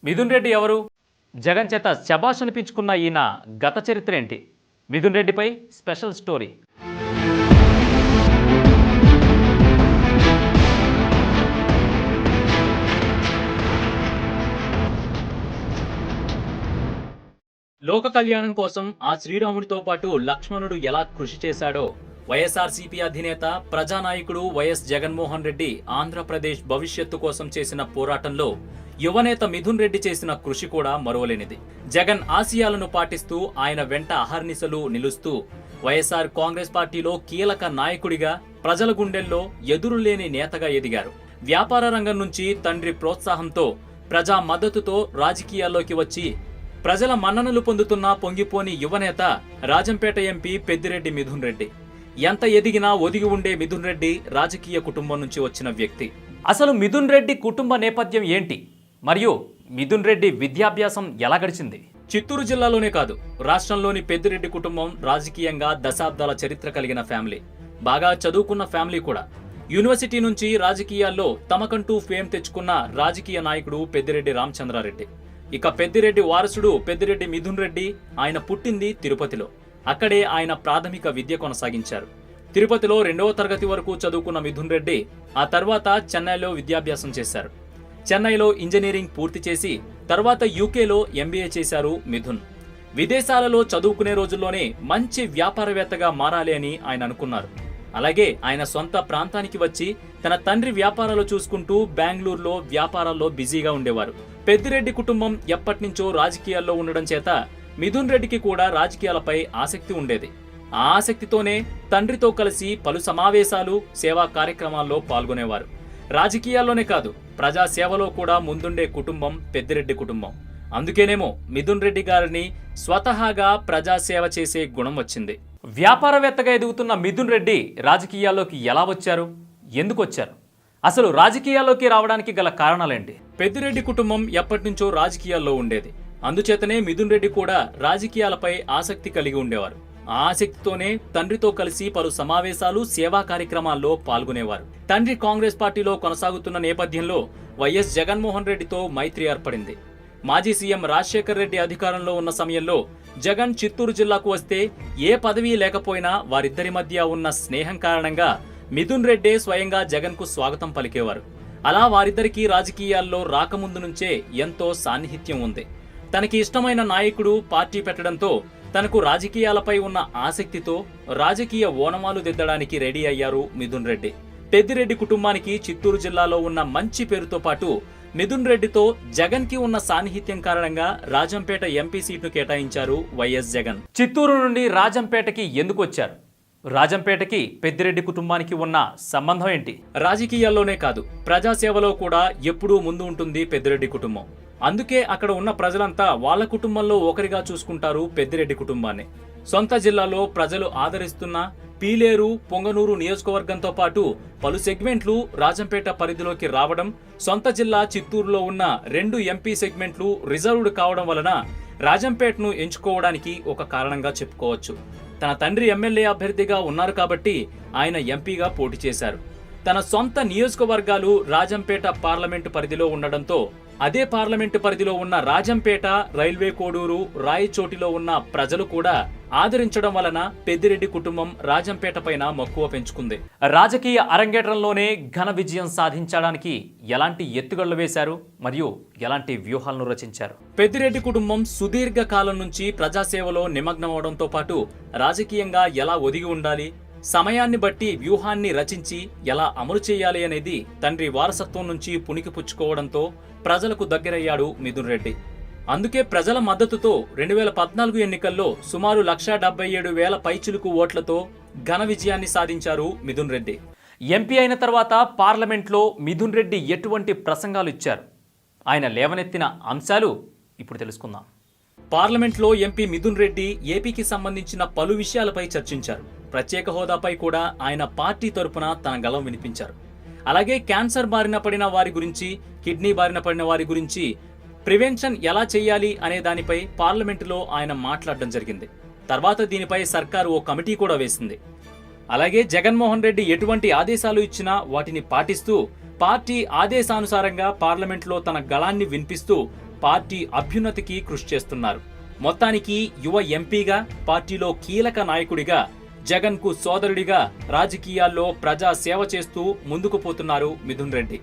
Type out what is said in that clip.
మిథున్ రెడ్డి ఎవరు? జగన్ చేత శభాష్ అనిపించుకున్న ఈయన గత చరిత్ర ఏంటి? మిథున్ రెడ్డిపై స్పెషల్ స్టోరీ. లోక కళ్యాణం కోసం ఆ శ్రీరాముడితో పాటు లక్ష్మణుడు ఎలా కృషి చేశాడో వైఎస్ఆర్సీపీ అధినేత ప్రజానాయకుడు వైఎస్ జగన్మోహన్ రెడ్డి ఆంధ్రప్రదేశ్ భవిష్యత్తు కోసం చేసిన పోరాటంలో యువనేత మిథున్ రెడ్డి చేసిన కృషి కూడా మరువలేనిది. జగన్ ఆశయాలను పాటిస్తూ ఆయన వెంట అహర్నిశలు నిలుస్తూ వైఎస్ఆర్ కాంగ్రెస్ పార్టీలో కీలక నాయకుడిగా ప్రజల గుండెల్లో ఎదురులేని నేతగా ఎదిగారు. వ్యాపార రంగం నుంచి తండ్రి ప్రోత్సాహంతో ప్రజా మద్దతుతో రాజకీయాల్లోకి వచ్చి ప్రజల మన్ననలు పొందుతున్న పొంగిపోని యువనేత రాజంపేట ఎంపీ పెద్దిరెడ్డి మిథున్ రెడ్డి. ఎంత ఎదిగినా ఒదిగి ఉండే మిథున్ రెడ్డి రాజకీయ కుటుంబం నుంచి వచ్చిన వ్యక్తి. అసలు మిథున్ రెడ్డి కుటుంబ నేపథ్యం ఏంటి? మరియు మిథున్ రెడ్డి విద్యాభ్యాసం ఎలా గడిచింది? చిత్తూరు జిల్లాలోనే కాదు, రాష్ట్రంలోని పెద్దిరెడ్డి కుటుంబం రాజకీయంగా దశాబ్దాల చరిత్ర కలిగిన ఫ్యామిలీ. బాగా చదువుకున్న ఫ్యామిలీ కూడా. యూనివర్సిటీ నుంచి రాజకీయాల్లో తమకంటూ ఫేమ్ తెచ్చుకున్న రాజకీయ నాయకుడు పెద్దిరెడ్డి రామచంద్రారెడ్డి. ఇక పెద్దిరెడ్డి వారసుడు పెద్దిరెడ్డి మిథున్ రెడ్డి. ఆయన పుట్టింది తిరుపతిలో. అక్కడే ఆయన ప్రాథమిక విద్య కొనసాగించారు. తిరుపతిలో 2వ తరగతి వరకు చదువుకున్న మిథున్ రెడ్డి ఆ తర్వాత చెన్నైలో విద్యాభ్యాసం చేశారు. చెన్నైలో ఇంజనీరింగ్ పూర్తి చేసి తర్వాత యూకేలో ఎంబీఏ చేశారు మిథున్. విదేశాలలో చదువుకునే రోజుల్లోనే మంచి వ్యాపారవేత్తగా మారాలి అని ఆయన అనుకున్నారు. అలాగే ఆయన సొంత ప్రాంతానికి వచ్చి తన తండ్రి వ్యాపారాలు చూసుకుంటూ బెంగళూరులో వ్యాపారాల్లో బిజీగా ఉండేవారు. పెద్దిరెడ్డి కుటుంబం ఎప్పటినుంచో రాజకీయాల్లో ఉండడం చేత మిథున్ రెడ్డికి కూడా రాజకీయాలపై ఆసక్తి ఉండేది. ఆ ఆసక్తితోనే తండ్రితో కలిసి పలు సమావేశాలు, సేవా కార్యక్రమాల్లో పాల్గొనేవారు. రాజకీయాల్లోనే కాదు, ప్రజా సేవలో కూడా ముందుండే కుటుంబం పెద్దిరెడ్డి కుటుంబం. అందుకేనేమో మిథున్ రెడ్డి గారిని స్వతహాగా ప్రజాసేవ చేసే గుణం వచ్చింది. వ్యాపారవేత్తగా ఎదుగుతున్న మిథున్ రెడ్డి రాజకీయాల్లోకి ఎలా వచ్చారు? ఎందుకు వచ్చారు? అసలు రాజకీయాల్లోకి రావడానికి గల కారణాలేంటి? పెద్దిరెడ్డి కుటుంబం ఎప్పటినుంచో రాజకీయాల్లో ఉండేది. అందుచేతనే మిథున్ రెడ్డి కూడా రాజకీయాలపై ఆసక్తి కలిగి ఉండేవారు. ఆ ఆసక్తితోనే తండ్రితో కలిసి పలు సమావేశాలు, సేవా కార్యక్రమాల్లో పాల్గొనేవారు. తండ్రి కాంగ్రెస్ పార్టీలో కొనసాగుతున్న నేపథ్యంలో వైఎస్ జగన్మోహన్ రెడ్డితో మైత్రి ఏర్పడింది. మాజీ సీఎం రాజశేఖర్ రెడ్డి అధికారంలో ఉన్న సమయంలో జగన్ చిత్తూరు జిల్లాకు వస్తే ఏ పదవీ లేకపోయినా వారిద్దరి మధ్య ఉన్న స్నేహం కారణంగా మిథున్ రెడ్డే స్వయంగా జగన్ కు స్వాగతం పలికేవారు. అలా వారిద్దరికీ రాజకీయాల్లో రాకముందు నుంచే ఎంతో సాన్నిహిత్యం ఉంది. తనకి ఇష్టమైన నాయకుడు పార్టీ పెట్టడంతో తనకు రాజకీయాలపై ఉన్న ఆసక్తితో రాజకీయ ఓనమాలు దిద్దడానికి రెడీ అయ్యారు మిథున్ రెడ్డి. పెద్దిరెడ్డి కుటుంబానికి చిత్తూరు జిల్లాలో ఉన్న మంచి పేరుతో పాటు మిథున్ రెడ్డితో జగన్ కి ఉన్న సాన్నిహిత్యం కారణంగా రాజంపేట ఎంపీ సీట్ను కేటాయించారు వైఎస్ జగన్. చిత్తూరు నుండి రాజంపేటకి ఎందుకు వచ్చారు? రాజంపేటకి పెద్దిరెడ్డి కుటుంబానికి ఉన్న సంబంధం ఏంటి? రాజకీయాల్లోనే కాదు, ప్రజాసేవలో కూడా ఎప్పుడూ ముందు ఉంటుంది పెద్దిరెడ్డి కుటుంబం. అందుకే అక్కడ ఉన్న ప్రజలంతా వాళ్ళ కుటుంబంలో ఒకరిగా చూసుకుంటారు పెద్దిరెడ్డి కుటుంబాన్ని. సొంత జిల్లాలో ప్రజలు ఆదరిస్తున్న పీలేరు, పొంగనూరు నియోజకవర్గంతో పాటు పలు సెగ్మెంట్లు రాజంపేట పరిధిలోకి రావడం, సొంత జిల్లా చిత్తూరులో ఉన్న 2 ఎంపీ సెగ్మెంట్లు రిజర్వ్డ్ కావడం వలన రాజంపేటను ఎంచుకోవడానికి ఒక కారణంగా చెప్పుకోవచ్చు. తన తండ్రి ఎమ్మెల్యే అభ్యర్థిగా ఉన్నారు కాబట్టి ఆయన ఎంపీగా పోటీ చేశారు. తన సొంత నియోజకవర్గాలు రాజంపేట పార్లమెంటు పరిధిలో ఉండడంతో అదే పార్లమెంటు పరిధిలో ఉన్న రాజంపేట, రైల్వే కోడూరు, రాయచోటిలో ఉన్న ప్రజలు కూడా ఆదరించడం వలన పెద్దిరెడ్డి కుటుంబం రాజంపేట పైన మక్కువ పెంచుకుంది. రాజకీయ అరంగేట్రంలోనే ఘన విజయం సాధించడానికి ఎలాంటి ఎత్తుగళ్లు వేశారు మరియు ఎలాంటి వ్యూహాలను రచించారు? పెద్దిరెడ్డి కుటుంబం సుదీర్ఘ కాలం నుంచి ప్రజాసేవలో నిమగ్నమవడంతో పాటు రాజకీయంగా ఎలా ఒదిగి ఉండాలి, సమయాన్ని బట్టి వ్యూహాన్ని రచించి ఎలా అమలు చేయాలి అనేది తండ్రి వారసత్వం నుంచి పుణికిపుచ్చుకోవడంతో ప్రజలకు దగ్గరయ్యాడు మిథున్ రెడ్డి. అందుకే ప్రజల మద్దతుతో 2014 ఎన్నికల్లో సుమారు 1,77,000 పైచిలుకు ఓట్లతో ఘన విజయాన్ని సాధించారు మిథున్ రెడ్డి. ఎంపీ అయిన తర్వాత పార్లమెంట్లో మిథున్ రెడ్డి ఎటువంటి ప్రసంగాలు ఇచ్చారు? ఆయన లేవనెత్తిన అంశాలు ఇప్పుడు తెలుసుకుందాం. పార్లమెంట్లో ఎంపీ మిథున్ రెడ్డి ఏపీకి సంబంధించిన పలు విషయాలపై చర్చించారు. ప్రత్యేక హోదాపై కూడా ఆయన పార్టీ తరపున తన గళం వినిపించారు. అలాగే క్యాన్సర్ బారిన పడిన వారి గురించి, కిడ్నీ బారిన పడిన వారి గురించి ప్రివెన్షన్ ఎలా చేయాలి అనే దానిపై పార్లమెంటులో ఆయన మాట్లాడడం జరిగింది. తర్వాత దీనిపై సర్కారు ఓ కమిటీ కూడా వేసింది. అలాగే జగన్మోహన్ రెడ్డి ఎటువంటి ఆదేశాలు ఇచ్చినా వాటిని పాటిస్తూ పార్టీ ఆదేశానుసారంగా పార్లమెంట్లో తన గళాన్ని వినిపిస్తూ పార్టీ అభ్యున్నతికి కృషి చేస్తున్నారు. మొత్తానికి యువ ఎంపీగా, పార్టీలో కీలక నాయకుడిగా, జగన్ కు సోదరుడిగా రాజకీయాల్లో ప్రజా సేవ చేస్తూ ముందుకు పోతున్నారు మిథున్ రెడ్డి.